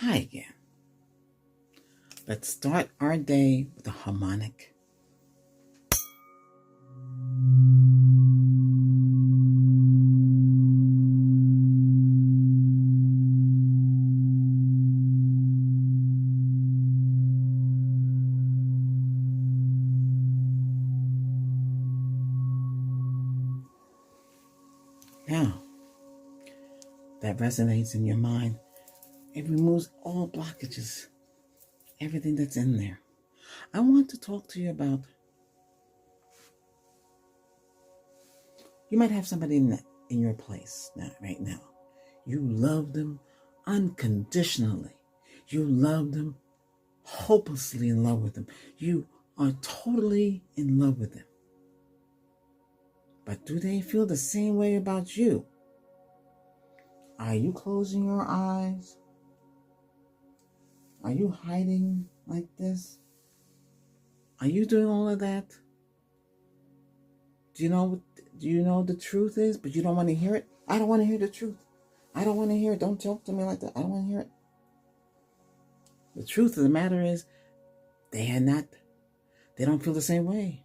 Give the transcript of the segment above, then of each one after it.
Hi again. Let's start our day with a harmonic. Now, that resonates in your mind. It removes all blockages, everything that's in there. I want to talk to you about, you might have somebody in your place right now. You love them unconditionally. You love them hopelessly in love with them. You are totally in love with them. But do they feel the same way about you? Are you closing your eyes? Are you hiding like this? Are you doing all of that? Do you know the truth is, but you don't want to hear it? I don't want to hear the truth. I don't want to hear it. Don't talk to me like that. I don't want to hear it. The truth of the matter is, they don't feel the same way.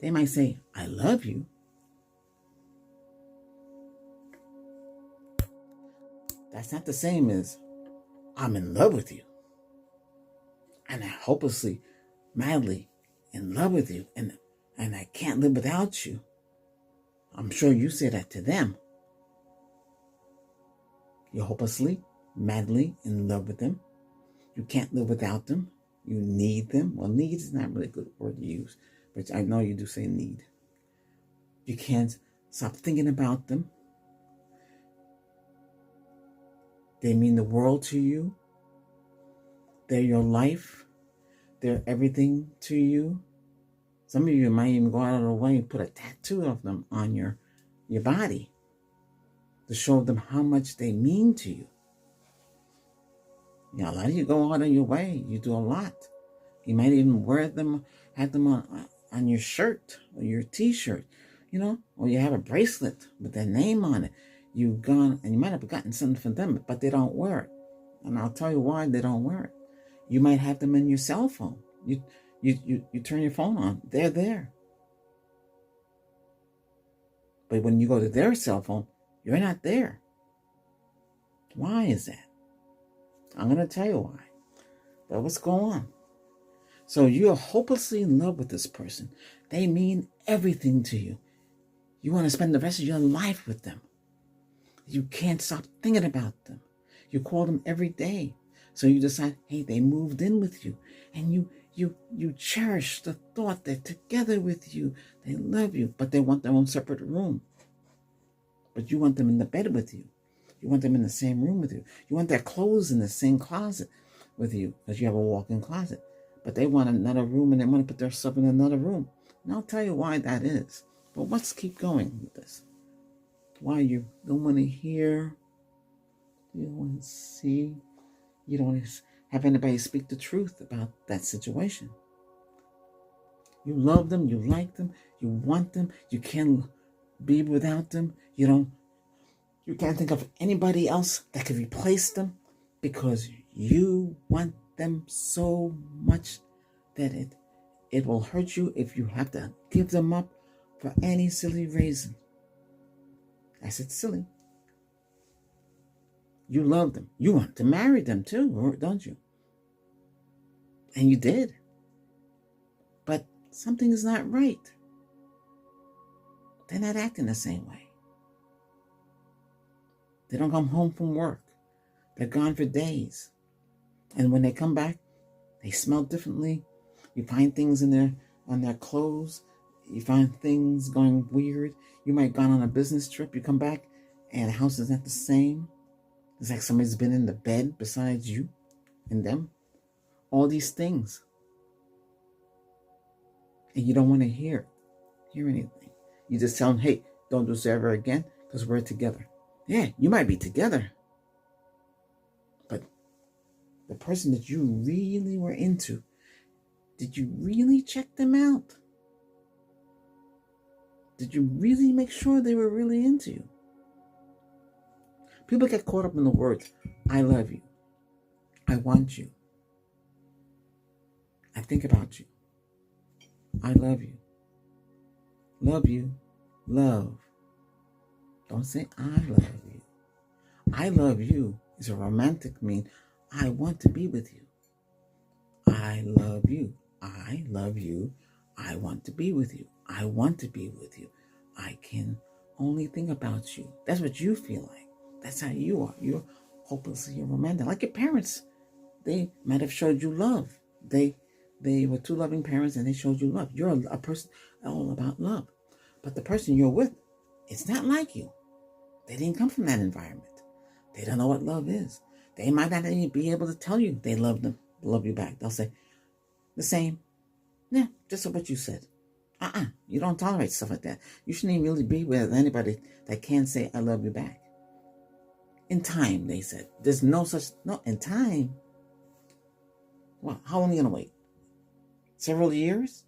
They might say, I love you. That's not the same as, I'm in love with you. And I'm hopelessly, madly in love with you. And I can't live without you. I'm sure you say that to them. You're hopelessly, madly in love with them. You can't live without them. You need them. Well, need is not really a good word to use, but I know you do say need. You can't stop thinking about them. They mean the world to you. They're your life. They're everything to you. Some of you might even go out of the way and put a tattoo of them on your body to show them how much they mean to you. A lot of you go out of your way. You do a lot. You might even have them on your shirt or your t-shirt, or you have a bracelet with their name on it. You've gone, and you might have gotten something from them, but they don't wear it. And I'll tell you why they don't wear it. You might have them in your cell phone. You turn your phone on. They're there. But when you go to their cell phone, you're not there. Why is that? I'm going to tell you why. But what's going on? So you're hopelessly in love with this person. They mean everything to you. You want to spend the rest of your life with them. You can't stop thinking about them. You call them every day. So you decide, hey, they moved in with you. And you cherish the thought they're together with you. They love you, but they want their own separate room. But you want them in the bed with you. You want them in the same room with you. You want their clothes in the same closet with you, because you have a walk-in closet. But they want another room, and they want to put their stuff in another room. And I'll tell you why that is. But let's keep going with this. Why you don't want to hear, you don't want to see, you don't want to have anybody speak the truth about that situation. You love them, you like them, you want them, you can't be without them, you can't think of anybody else that could replace them, because you want them so much that it will hurt you if you have to give them up for any silly reason. I said silly. You love them. You want to marry them too, don't you? And you did. But something is not right. They're not acting the same way. They don't come home from work. They're gone for days. And when they come back, they smell differently. You find things on their clothes. You find things going weird. You might have gone on a business trip. You come back and the house is not the same. It's like somebody's been in the bed besides you and them. All these things. And you don't want to hear anything. You just tell them, hey, don't do this ever again, because we're together. Yeah, you might be together. But the person that you really were into, did you really check them out? Did you really make sure they were really into you? People get caught up in the words, I love you. I want you. I think about you. I love you. Love you. Love. Don't say I love you. I love you is a romantic mean. I want to be with you. I love you. I love you. I want to be with you. I want to be with you. I can only think about you. That's what you feel like. That's how you are. You're hopelessly romantic. Like your parents, they might have showed you love. They were two loving parents and they showed you love. You're a person all about love. But the person you're with, it's not like you. They didn't come from that environment. They don't know what love is. They might not even be able to tell you they love you back. They'll say the same. Yeah, just what you said. You don't tolerate stuff like that. You shouldn't even really be with anybody that can't say I love you back. In time, they said. There's no in time. Well, how long are you going to wait? Several years?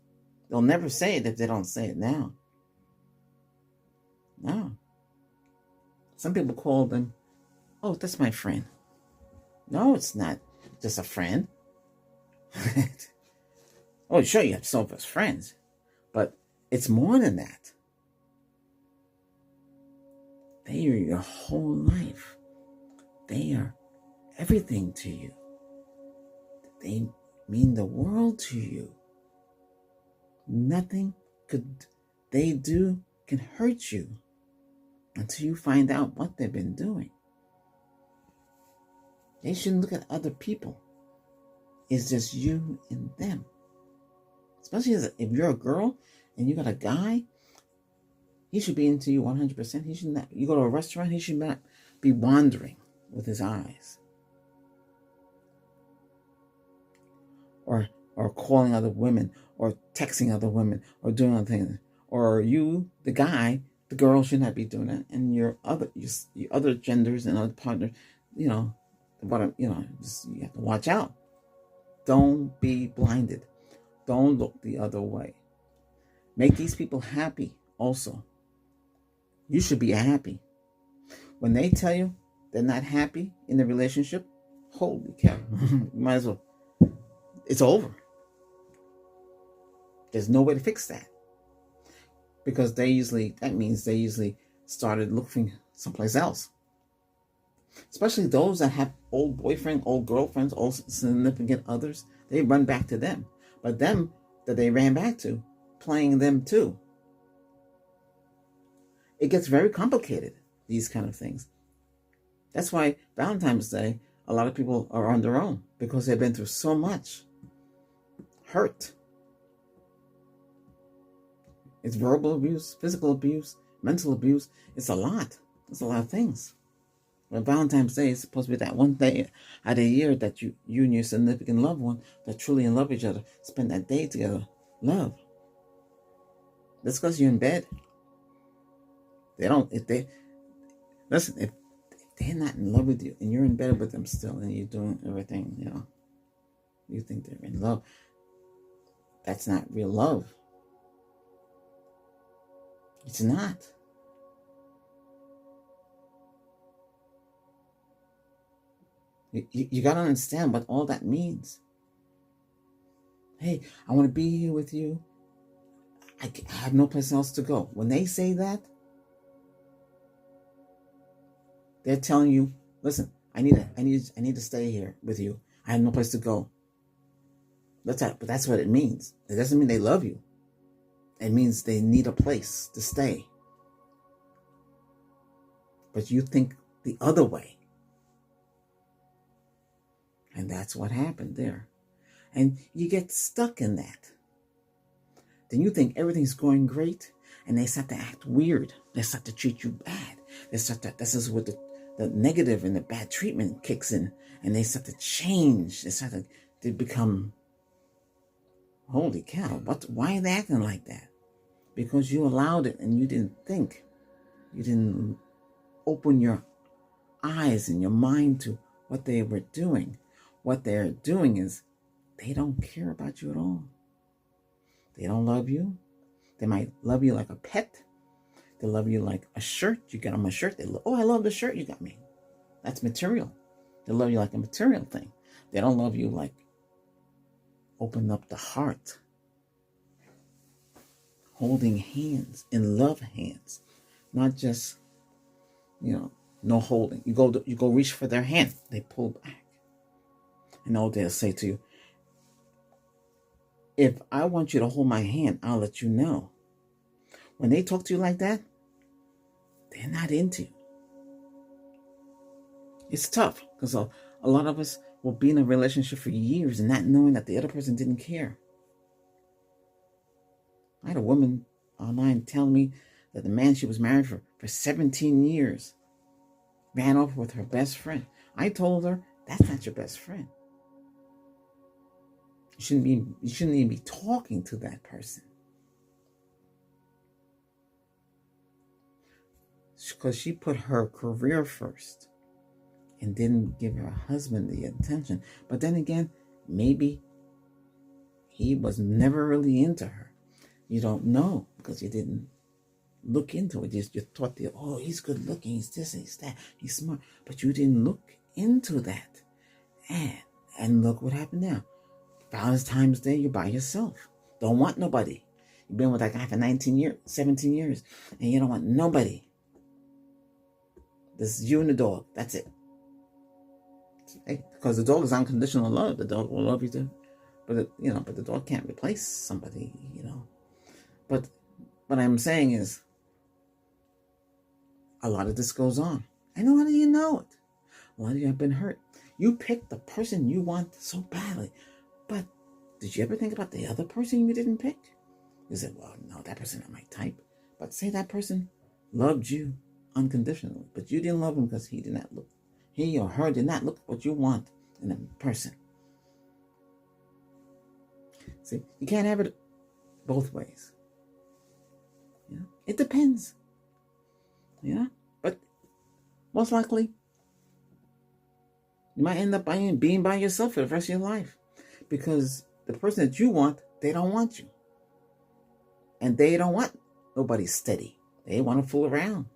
They'll never say it if they don't say it now. No. Some people call them, oh, that's my friend. No, it's not just a friend. Oh, sure, you have some of us friends, but it's more than that. They are your whole life. They are everything to you. They mean the world to you. Nothing they do can hurt you until you find out what they've been doing. They shouldn't look at other people. It's just you and them. Especially if you're a girl and you got a guy, he should be into you 100%. He should not. You go to a restaurant, he should not be wandering with his eyes, or calling other women, or texting other women, or doing other things. Or you, the guy, the girl should not be doing that. And your other genders and other partners, you have to watch out. Don't be blinded. Don't look the other way. Make these people happy also. You should be happy. When they tell you they're not happy in the relationship, holy cow, you might as well. It's over. There's no way to fix that. Because that means they usually started looking someplace else. Especially those that have old boyfriends, old girlfriends, old significant others, they run back to them. But them that they ran back to, playing them too. It gets very complicated, these kind of things. That's why Valentine's Day, a lot of people are on their own because they've been through so much hurt. It's verbal abuse, physical abuse, mental abuse. It's a lot. It's a lot of things. But Valentine's Day is supposed to be that one day out of the year that you and your significant loved one that truly in love with each other spend that day together. Love. That's because you're in bed. If they're not in love with you and you're in bed with them still and you're doing everything, you think they're in love. That's not real love. It's not. You got to understand what all that means. Hey, I want to be here with you. I have no place else to go. When they say that, they're telling you, listen, I need to stay here with you. I have no place to go. But that's what it means. It doesn't mean they love you. It means they need a place to stay. But you think the other way. And that's what happened there. And you get stuck in that. Then you think everything's going great, and they start to act weird. They start to treat you bad. This is what the negative and the bad treatment kicks in, and they start to change. They become, holy cow, why are they acting like that? Because you allowed it and you didn't think. You didn't open your eyes and your mind to what they were doing. What they're doing is they don't care about you at all. They don't love you. They might love you like a pet. They love you like a shirt. You get them a shirt. I love the shirt you got me. That's material. They love you like a material thing. They don't love you like open up the heart, holding hands in love hands, not just, no holding. You go reach for their hand, they pull back. And all they'll say to you, if I want you to hold my hand, I'll let you know. When they talk to you like that, they're not into you. It's tough because a lot of us will be in a relationship for years and not knowing that the other person didn't care. I had a woman online tell me that the man she was married for 17 years ran off with her best friend. I told her, that's not your best friend. You shouldn't even be talking to that person. Because she put her career first and didn't give her husband the attention. But then again, maybe he was never really into her. You don't know because you didn't look into it. You thought, he's good looking, he's this, he's that, he's smart. But you didn't look into that. And look what happened now. Valentine's Day, you're by yourself. Don't want nobody. You've been with that guy for 17 years, and you don't want nobody. This is you and the dog. That's it. Because the dog is unconditional love. The dog will love you too. But the dog can't replace somebody, But what I'm saying is, a lot of this goes on. And a lot of you know it. A lot of you have been hurt. You picked the person you want so badly. But did you ever think about the other person you didn't pick? You said, well, no, that person not my type. But say that person loved you unconditionally, but you didn't love him because he or her did not look what you want in a person. See, you can't have it both ways. It depends. But most likely, you might end up being by yourself for the rest of your life. Because the person that you want, they don't want you. And they don't want nobody steady. They want to fool around.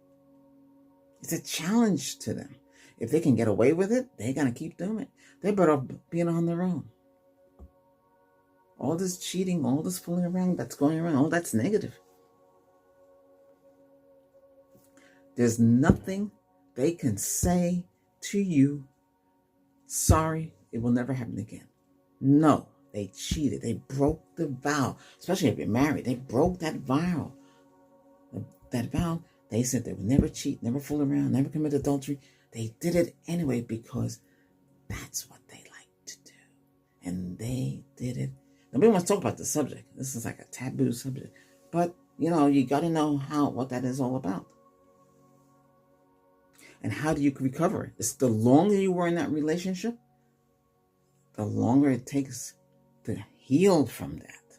It's a challenge to them. If they can get away with it, they're going to keep doing it. They're better off being on their own. All this cheating, all this fooling around that's going around, all that's negative. There's nothing they can say to you, sorry, it will never happen again. No, they cheated. They broke the vow. Especially if you're married. They broke that vow. That vow, they said they would never cheat, never fool around, never commit adultery. They did it anyway because that's what they like to do. And they did it. Nobody wants to talk about the subject. This is like a taboo subject. But, you got to know what that is all about. And how do you recover it? It's the longer you were in that relationship, the longer it takes to heal from that.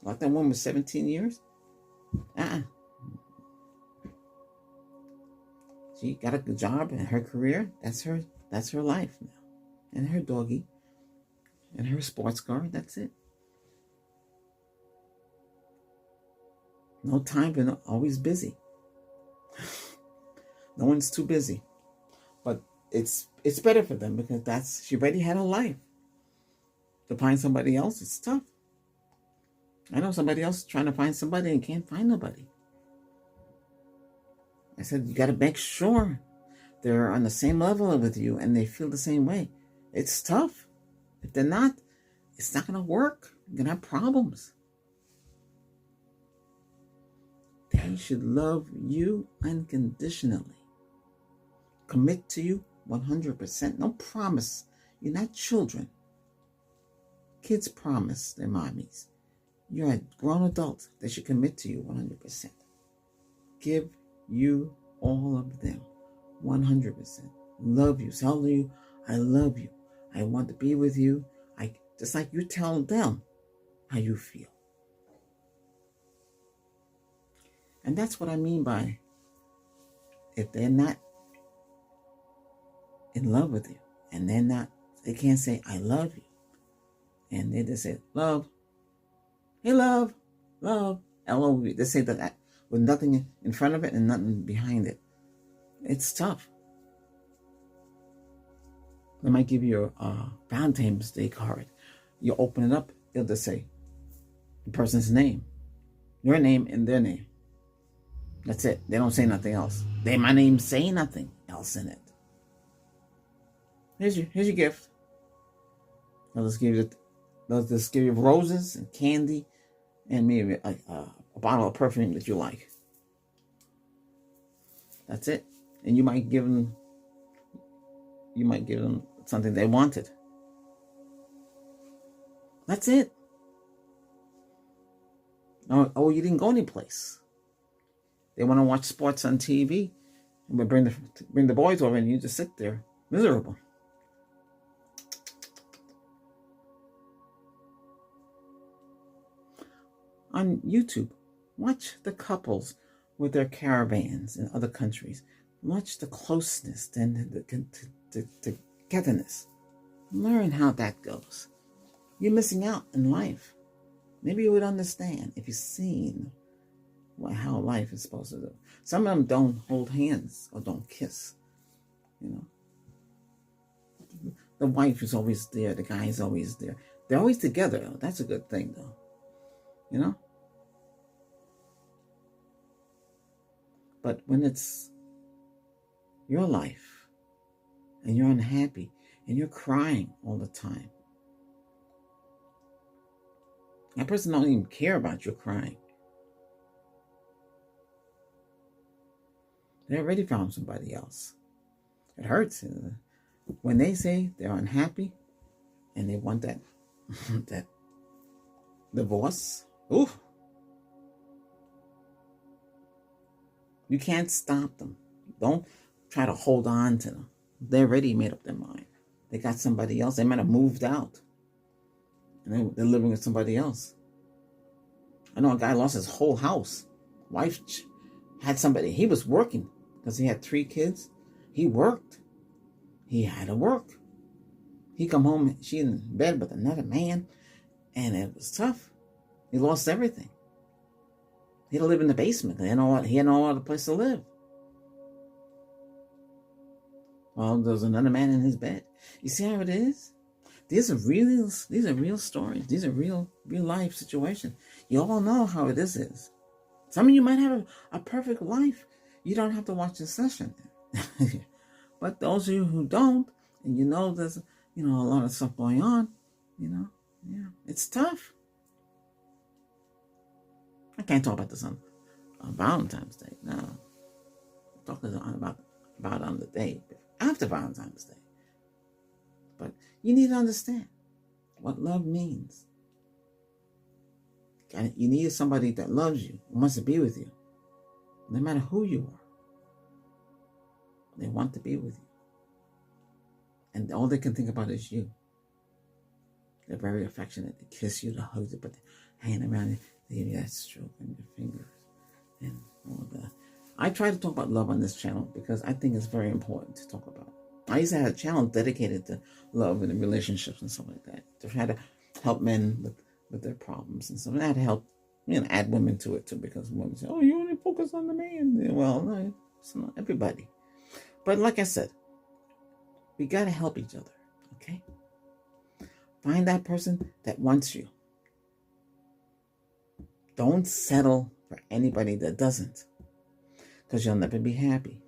Like that woman with 17 years. She got a good job and her career. That's her life now. And her doggy. And her sports car. That's it. No time, but always busy. No one's too busy. But it's better for them because she already had a life. To find somebody else, it's tough. I know somebody else trying to find somebody and can't find nobody. I said, you got to make sure they're on the same level with you and they feel the same way. It's tough. If they're not, it's not going to work. You're going to have problems. They should love you unconditionally. Commit to you 100%. No promise. You're not children. Kids promise their mommies. You're a grown adult. They should commit to you 100%. Give you all of them 100%. Love you. Tell you, I love you. I want to be with you. Just like you tell them how you feel. And that's what I mean by if they're not in love with you and they can't say, I love you. And they just say, love. Hey, love. Love. L-O-V. They say that with nothing in front of it and nothing behind it. It's tough. They might give you a Valentine's Day card. You open it up, it'll just say the person's name, your name, and their name. That's it. They don't say nothing else. They might not even say nothing else in it. Here's your gift. They'll just give you roses and candy and maybe a bottle of perfume that you like. That's it. And you might give them something they wanted. That's it. Oh, you didn't go anyplace. They want to watch sports on TV, and we bring the boys over, and you just sit there miserable. On YouTube, watch the couples with their caravans in other countries. Watch the closeness and the togetherness. Learn how that goes. You're missing out in life. Maybe you would understand if you've seen how life is supposed to do. Some of them don't hold hands or don't kiss. The wife is always there. The guy is always there. They're always together, though. That's a good thing, though. But when it's your life and you're unhappy and you're crying all the time, that person don't even care about your crying. They already found somebody else. It hurts when they say they're unhappy and they want that that divorce. Ooh. You can't stop them. Don't try to hold on to them. They already made up their mind. They got somebody else. They might have moved out. And they're living with somebody else. I know a guy lost his whole house. Wife had somebody. He was working because he had 3 kids. He worked. He had to work. He come home, she in bed with another man. And it was tough. He lost everything. He had to live in the basement. He had no other place to live. Well, there was another man in his bed. You see how it is? These are real stories. These are real life situations. You all know how it is. Some of you might have a perfect life. You don't have to watch this session. But those of you who don't, and there's a lot of stuff going on, it's tough. I can't talk about this on Valentine's Day. No. I'm talking about on the day after Valentine's Day. But you need to understand what love means. You need somebody that loves you and wants to be with you. No matter who you are. They want to be with you. And all they can think about is you. They're very affectionate. They kiss you, they hug you, but they're hanging around you. They give you that stroke on your fingers and all that. I try to talk about love on this channel because I think it's very important to talk about. I used to have a channel dedicated to love and relationships and stuff like that. To try to help men with their problems and stuff. And I had to help, add women to it too, because women say, "Oh, you only focus on the man." Well, no, it's not everybody. But like I said, we gotta help each other. Okay? Find that person that wants you. Don't settle for anybody that doesn't, because you'll never be happy.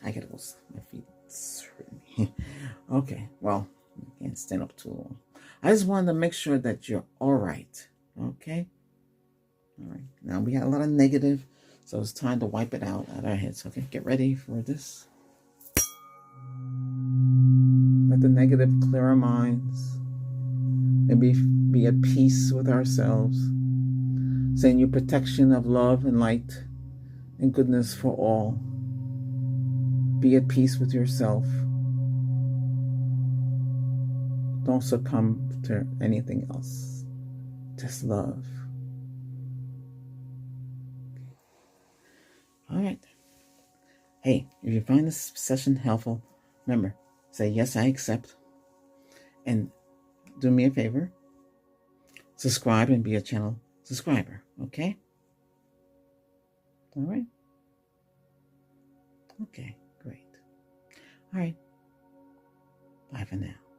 I gotta go. My feet hurt me. Okay, well, I can't stand up too long. I just wanted to make sure that you're all right. Okay? All right. Now, we had a lot of negative, so it's time to wipe it out our heads. Okay, get ready for this. Let the negative clear our minds. And be at peace with ourselves. Send you protection of love and light and goodness for all. Be at peace with yourself. Don't succumb to anything else. Just love. All right. Hey, if you find this session helpful, remember, say, "Yes, I accept." And do me a favor. Subscribe and be a channel subscriber. Okay? All right? Okay, great. All right. Bye for now.